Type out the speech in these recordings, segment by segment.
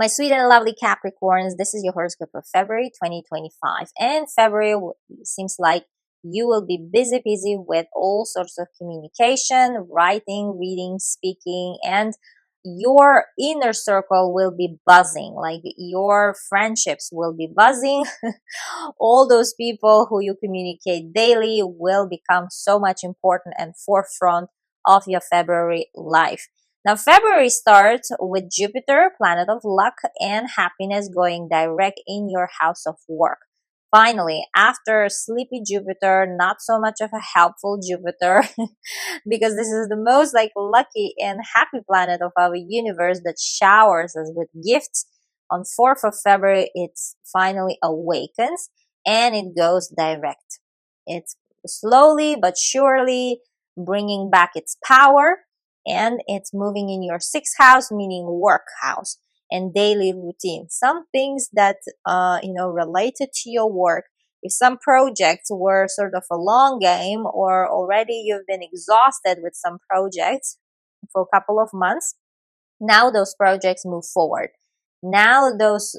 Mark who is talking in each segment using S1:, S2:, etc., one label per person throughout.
S1: My sweet and lovely Capricorns, this is your horoscope of February 2025. And February seems like you will be busy with all sorts of communication, writing, reading, speaking, and your inner circle will be buzzing. Like your friendships will be buzzing. All those people who you communicate daily will become so much important and forefront of your February life. Now, February starts with Jupiter, planet of luck and happiness, going direct in your house of work. Finally, after sleepy Jupiter, not so much of a helpful Jupiter, because this is the most like lucky and happy planet of our universe that showers us with gifts. On 4th of February, it finally awakens and it goes direct. It's slowly but surely bringing back its power, and it's moving in your sixth house, meaning work house and daily routine. Some things that related to your work. If some projects were sort of a long game, or already you've been exhausted with some projects for a couple of months, now those projects move forward. Now those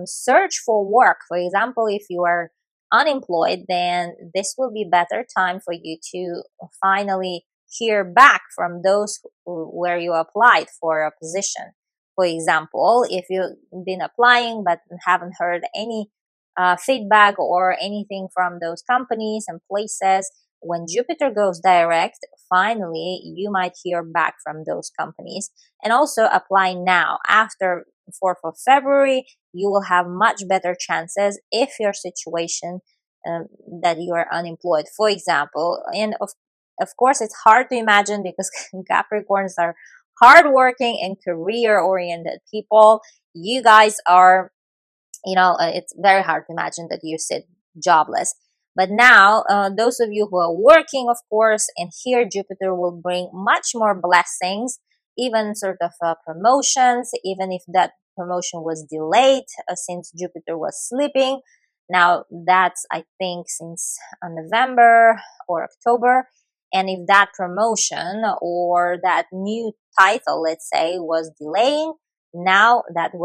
S1: search for work, for example, if you are unemployed, then this will be better time for you to finally hear back from those where you applied for a position. For example, if you've been applying but haven't heard any feedback or anything from those companies and places, when Jupiter goes direct, finally you might hear back from those companies. And also apply now. After 4th of February, you will have much better chances if your situation that you are unemployed, for example. And of course, it's hard to imagine because Capricorns are hardworking and career-oriented people. You guys are, it's very hard to imagine that you sit jobless. But now, those of you who are working, of course, and here Jupiter will bring much more blessings, even sort of promotions, even if that promotion was delayed since Jupiter was sleeping. Now, that's, I think, since November or October. And if that promotion or that new title, let's say, was delaying, now that you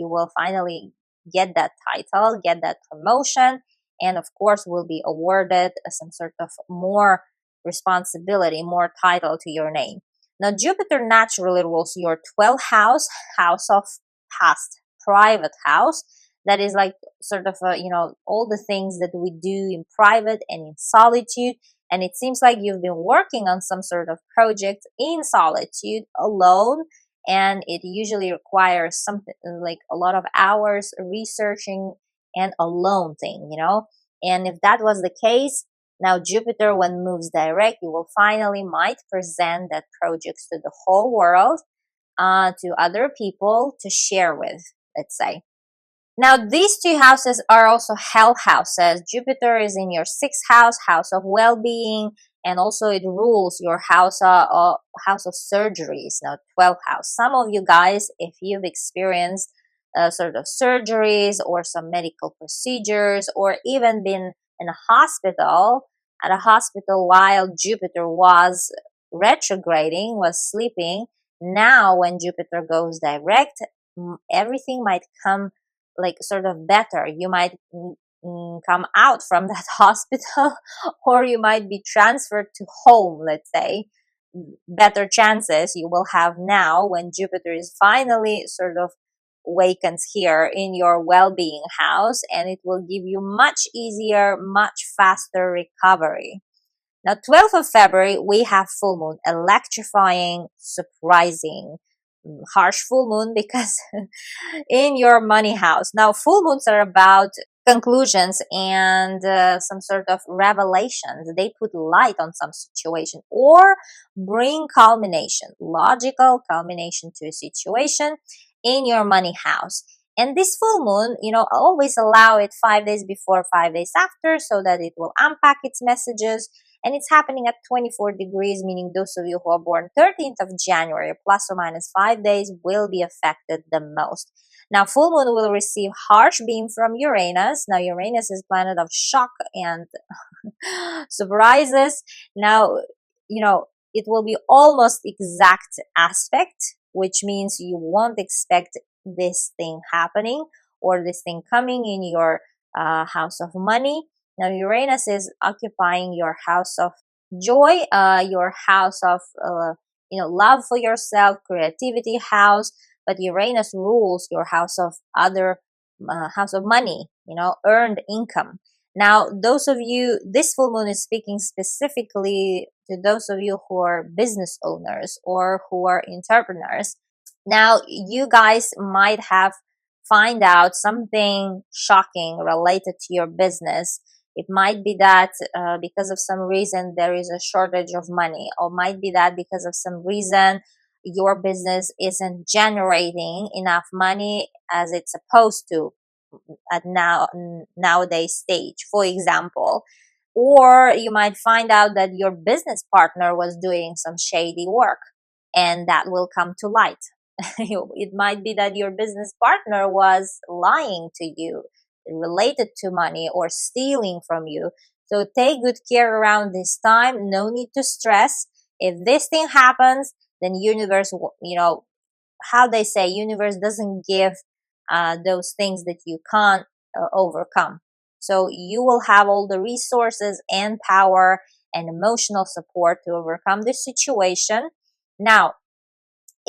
S1: will finally get that title, get that promotion, and of course will be awarded some sort of more responsibility, more title to your name. Now, Jupiter naturally rules your 12th house, house of past, private house. That is like sort of, all the things that we do in private and in solitude. And it seems like you've been working on some sort of project in solitude alone. And it usually requires something like a lot of hours researching and alone thing. And if that was the case, now Jupiter, when moves direct, you will finally might present that projects to the whole world, to other people to share with, let's say. Now, these two houses are also health houses. Jupiter is in your sixth house, house of well-being, and also it rules your house of surgeries. Now, 12th house. Some of you guys, if you've experienced sort of surgeries or some medical procedures, or even been in a hospital, while Jupiter was retrograding, was sleeping, now when Jupiter goes direct, everything might come like sort of better. You might come out from that hospital, or you might be transferred to home, let's say. Better chances you will have now when Jupiter is finally sort of awakens here in your well-being house, and it will give you much easier, much faster recovery. Now, 12th of February, we have full moon, electrifying, surprising, harsh full moon because in your money house. Now, full moons are about conclusions and some sort of revelations. They put light on some situation or bring culmination, logical culmination to a situation in your money house. And this full moon, always allow it 5 days before, 5 days after, so that it will unpack its messages. And it's happening at 24 degrees, meaning those of you who are born 13th of January, plus or minus 5 days, will be affected the most. Now, full moon will receive harsh beam from Uranus. Now, Uranus is planet of shock and surprises. Now, it will be almost exact aspect which means you won't expect this thing happening or this thing coming in your house of money. Now, Uranus is occupying your house of joy, your house of love for yourself, creativity house. But Uranus rules your house of other house of money, earned income. Now, those of you, this full moon is speaking specifically to those of you who are business owners or who are entrepreneurs. Now, you guys might have find out something shocking related to your business. It might be that because of some reason there is a shortage of money, or might be that because of some reason your business isn't generating enough money as it's supposed to at nowadays stage, for example. Or you might find out that your business partner was doing some shady work, and that will come to light. It might be that your business partner was lying to you related to money or stealing from you. So take good care around this time. No need to stress. If this thing happens, then universe, how they say, universe doesn't give those things that you can't overcome. So you will have all the resources and power and emotional support to overcome this situation. Now,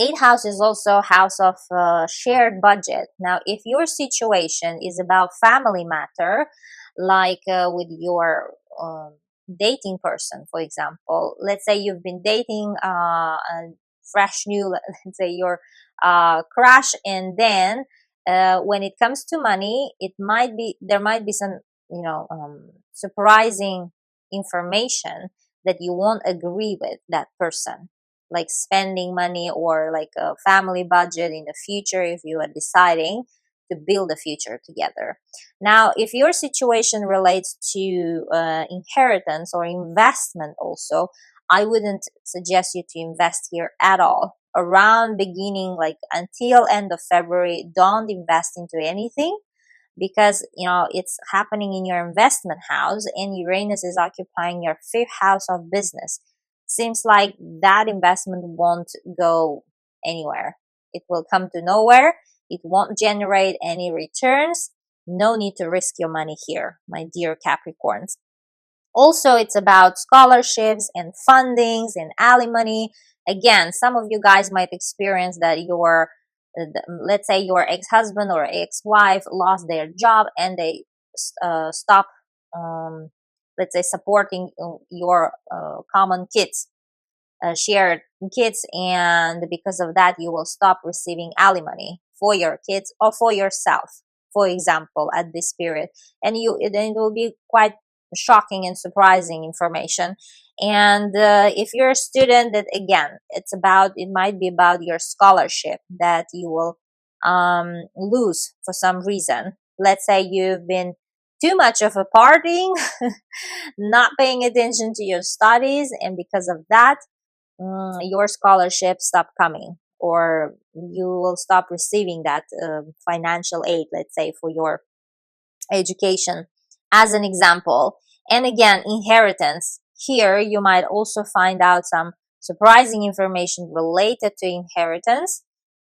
S1: eighth house is also house of shared budget. Now, if your situation is about family matter, like with your dating person, for example, let's say you've been dating a fresh new, let's say your crush, and then when it comes to money, there might be some surprising information that you won't agree with that person, like spending money or like a family budget in the future if you are deciding to build a future together. Now, if your situation relates to inheritance or investment also, I wouldn't suggest you to invest here at all. Around beginning, like until end of February, don't invest into anything, because it's happening in your investment house, and Uranus is occupying your fifth house of business. Seems like that investment won't go anywhere. It will come to nowhere. It won't generate any returns. No need to risk your money here, my dear Capricorns. Also, it's about scholarships and fundings and alimony. Again, some of you guys might experience that let's say your ex-husband or ex-wife lost their job, and they stop, let's say, supporting your common kids, shared kids, and because of that you will stop receiving alimony for your kids or for yourself, for example, at this period. And it will be quite shocking and surprising information. And if you're a student, that again, it might be about your scholarship that you will lose for some reason. Let's say you've been too much of a partying, not paying attention to your studies, and because of that, your scholarship stop coming, or you will stop receiving that financial aid, let's say, for your education, as an example. And again, inheritance. Here you might also find out some surprising information related to inheritance.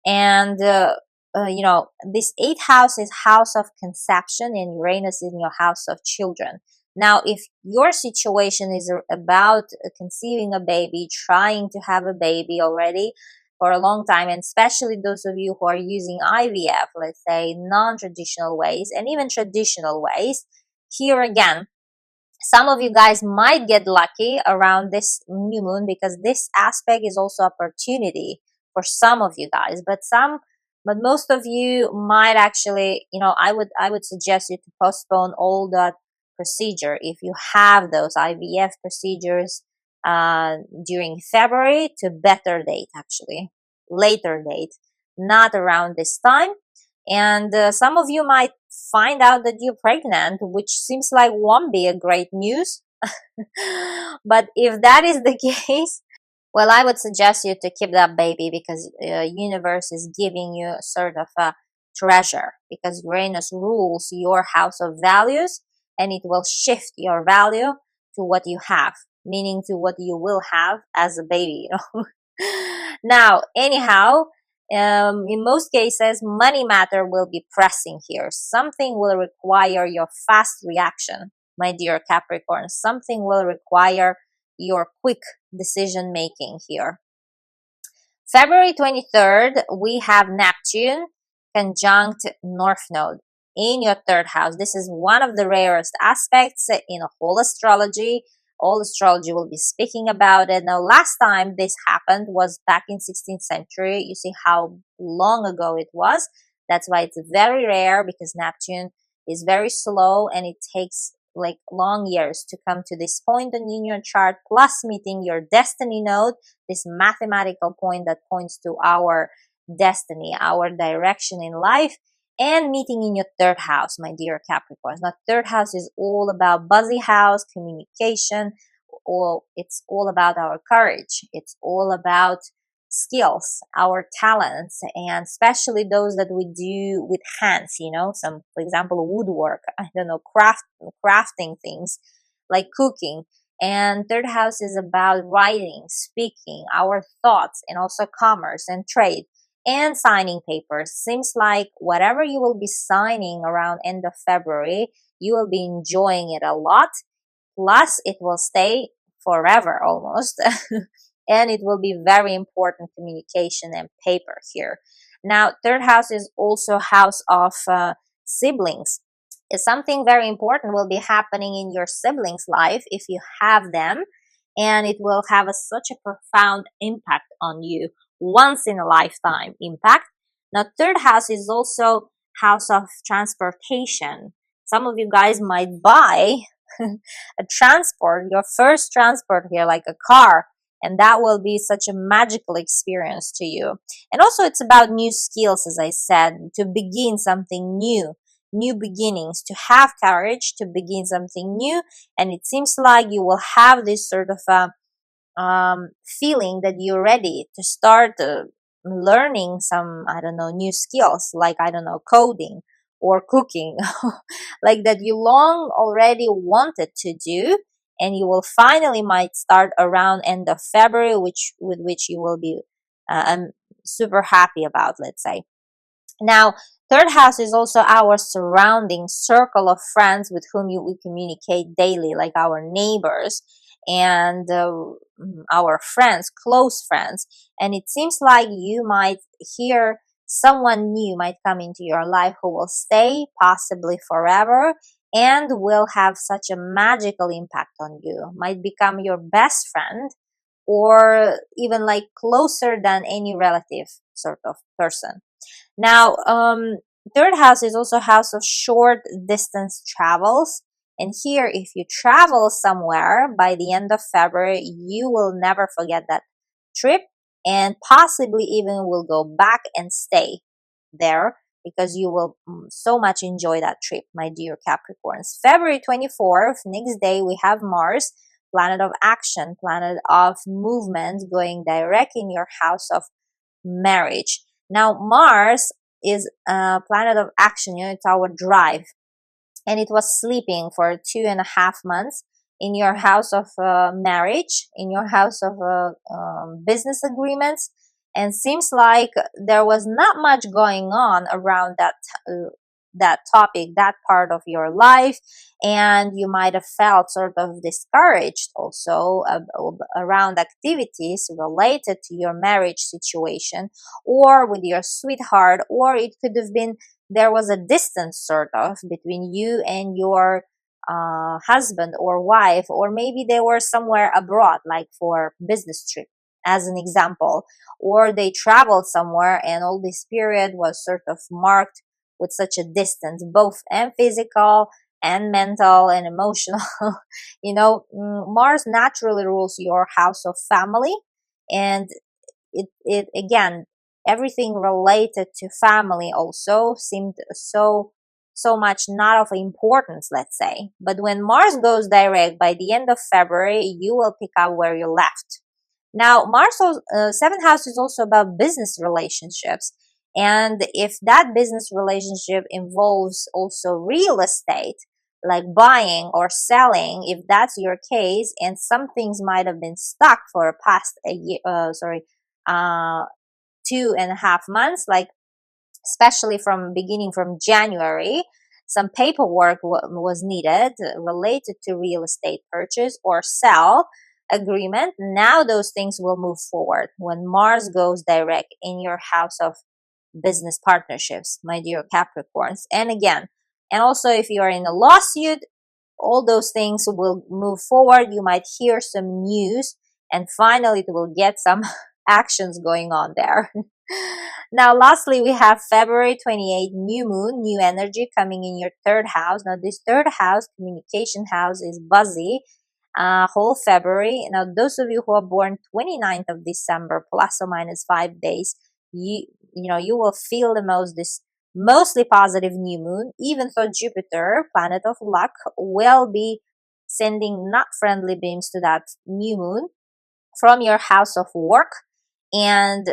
S1: And this eighth house is house of conception, and Uranus is in your house of children. Now, if your situation is about conceiving a baby, trying to have a baby already for a long time, and especially those of you who are using IVF, let's say non-traditional ways and even traditional ways, here again, some of you guys might get lucky around this new moon, because this aspect is also opportunity for some of you guys, but most of you might actually, I would suggest you to postpone all that procedure if you have those IVF procedures during February to better date, actually later date, not around this time. And some of you might find out that you're pregnant, which seems like won't be a great news. But if that is the case, well, I would suggest you to keep that baby, because universe is giving you sort of a treasure, because Uranus rules your house of values, and it will shift your value to what you have, meaning to what you will have as a baby. Now, anyhow, In most cases, money matter will be pressing here. Something will require your fast reaction, my dear Capricorn. Something will require your quick decision making here. February 23rd, we have Neptune conjunct North Node in your third house. This is one of the rarest aspects in a whole astrology. All astrology will be speaking about it. Now, last time this happened was back in 16th century. You see how long ago it was. That's why it's very rare, because Neptune is very slow and it takes like long years to come to this point in your chart, plus meeting your destiny node, this mathematical point that points to our destiny, our direction in life, and meeting in your third house, my dear Capricorns. Now, third house is all about buzzy house, communication, or it's all about our courage. It's all about skills, our talents, and especially those that we do with hands, some, for example, woodwork, I don't know, crafting things like cooking. And third house is about writing, speaking, our thoughts, and also commerce and trade and signing papers. Seems like whatever you will be signing around end of February, you will be enjoying it a lot. Plus, it will stay forever almost. And it will be very important communication and paper here. Now, third house is also house of siblings. Something very important will be happening in your siblings' life if you have them, and it will have such a profound impact on you, once in a lifetime impact. Now, third house is also house of transportation. Some of you guys might buy a transport, your first transport here, like a car, and that will be such a magical experience to you. And also, it's about new skills, as I said, to begin something new beginnings, to have courage to begin something new. And it seems like you will have this sort of feeling that you're ready to start learning some, I don't know, new skills, like, I don't know, coding or cooking, like that you long already wanted to do, and you will finally might start around end of February, with which you will be super happy about, let's say. Now, third house is also our surrounding circle of friends with whom we communicate daily, like our neighbors and our friends, close friends. And it seems like you might hear someone new might come into your life who will stay, possibly forever, and will have such a magical impact on you. Might become your best friend, or even like closer than any relative sort of person. Now, third house is also house of short distance travels. And here, if you travel somewhere by the end of February, you will never forget that trip, and possibly even will go back and stay there, because you will so much enjoy that trip, my dear Capricorns. February 24th, next day, we have Mars, planet of action, planet of movement, going direct in your house of marriage. Now, Mars is a planet of action, it's our drive. And it was sleeping for 2.5 months in your house of marriage, in your house of business agreements. And seems like there was not much going on around that topic, that part of your life, and you might have felt sort of discouraged also around activities related to your marriage situation, or with your sweetheart, or it could have been there was a distance sort of between you and your husband or wife, or maybe they were somewhere abroad, like for business trip, as an example, or they traveled somewhere, and all this period was sort of marked with such a distance, both and physical and mental and emotional. Mars naturally rules your house of family, and it again, everything related to family also seemed so much not of importance, let's say. But when Mars goes direct by the end of February, you will pick up where you left. Now, Mars, seventh house is also about business relationships. And if that business relationship involves also real estate, like buying or selling, if that's your case, and some things might have been stuck for a past a year, 2.5 months, like especially from beginning from January. Some paperwork was needed related to real estate purchase or sell agreement. Now those things will move forward when Mars goes direct in your house of business partnerships, my dear Capricorns. And again, and also if you are in a lawsuit, all those things will move forward. You might hear some news, and finally it will get some actions going on there. Now, lastly, we have February 28th, new moon, new energy coming in your third house. Now, this third house, communication house, is busy whole February. Now, those of you who are born 29th of December, plus or minus 5 days, you will feel the most this mostly positive new moon, even though Jupiter, planet of luck, will be sending not friendly beams to that new moon from your house of work. And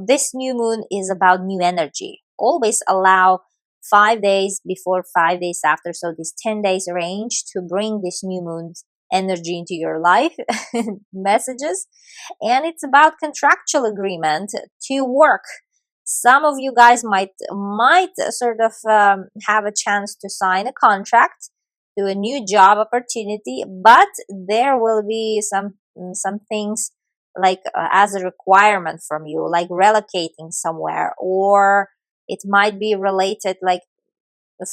S1: this new moon is about new energy. Always allow 5 days before, 5 days after, so this 10 days range, to bring this new moon's energy into your life messages. And it's about contractual agreement to work. Some of you guys might sort of have a chance to sign a contract to a new job opportunity, but there will be some things like as a requirement from you, like relocating somewhere, or it might be related like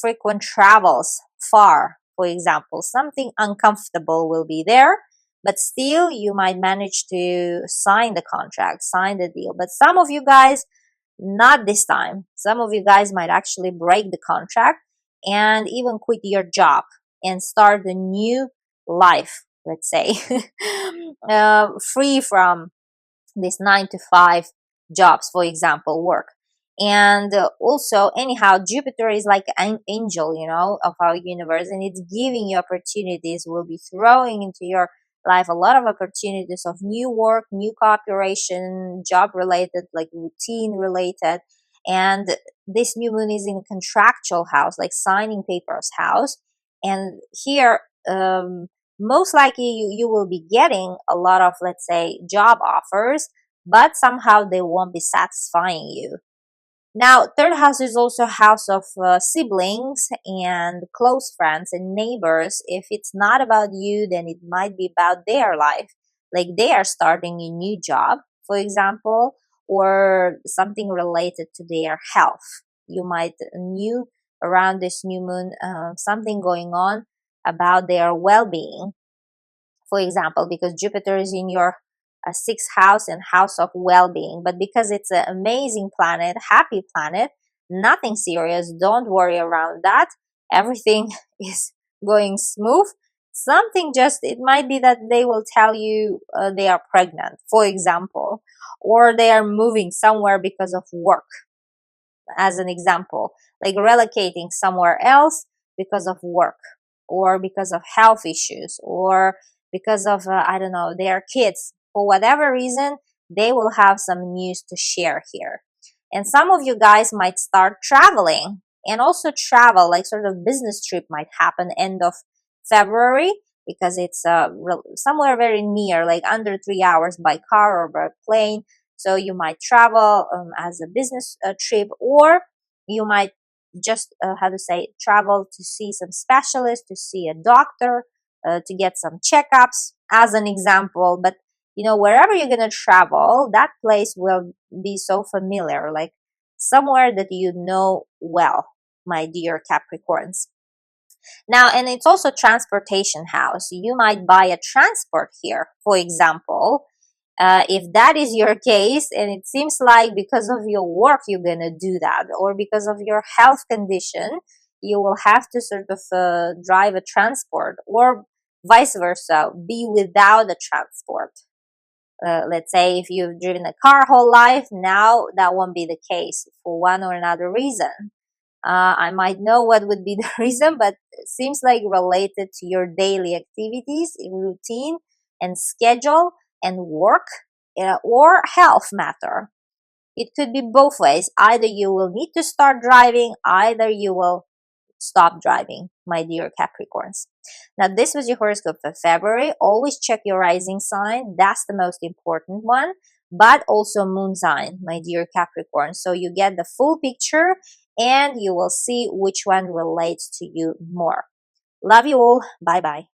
S1: frequent travels far, for example. Something uncomfortable will be there, but still you might manage to sign the contract, sign the deal. But some of you guys, not this time. Some of you guys might actually break the contract and even quit your job and start a new life, let's say, free from this 9 to 5 jobs, for example, work. And also, anyhow, Jupiter is like an angel, of our universe, and it's giving you opportunities, will be throwing into your life a lot of opportunities of new work, new cooperation, job related, like routine related. And this new moon is in contractual house, like signing papers house. And here, most likely you will be getting a lot of, let's say, job offers, but somehow they won't be satisfying you. Now, third house is also a house of siblings and close friends and neighbors. If it's not about you, then it might be about their life. Like they are starting a new job, for example, or something related to their health. You might knew around this new moon something going on about their well-being, for example, because Jupiter is in your sixth house and house of well-being. But because it's an amazing planet, happy planet, nothing serious, don't worry around that. Everything is going smooth. Something just, it might be that they will tell you they are pregnant, for example, or they are moving somewhere because of work, as an example, like relocating somewhere else because of work, or because of health issues, or because of, I don't know, their kids. For whatever reason, they will have some news to share here. And some of you guys might start traveling, and also travel, like sort of business trip might happen end of February, because it's somewhere very near, like under 3 hours by car or by plane. So you might travel as a business trip, or you might just, how to say, travel to see some specialist, to see a doctor, to get some checkups, as an example. But wherever you're going to travel, that place will be so familiar, like somewhere that you know well, my dear Capricorns. Now, and it's also transportation house. You might buy a transport here, for example. If that is your case, and it seems like because of your work you're going to do that, or because of your health condition, you will have to sort of drive a transport, or vice versa, be without a transport. Let's say if you've driven a car whole life, now that won't be the case for one or another reason. I might know what would be the reason, but it seems like related to your daily activities, routine, and schedule, and work, or health matter. It could be both ways. Either you will need to start driving, either you will stop driving, my dear Capricorns. Now, this was your horoscope for February. Always check your rising sign. That's the most important one. but also moon sign, my dear Capricorn. So you get the full picture and you will see which one relates to you more. Love you all. Bye bye.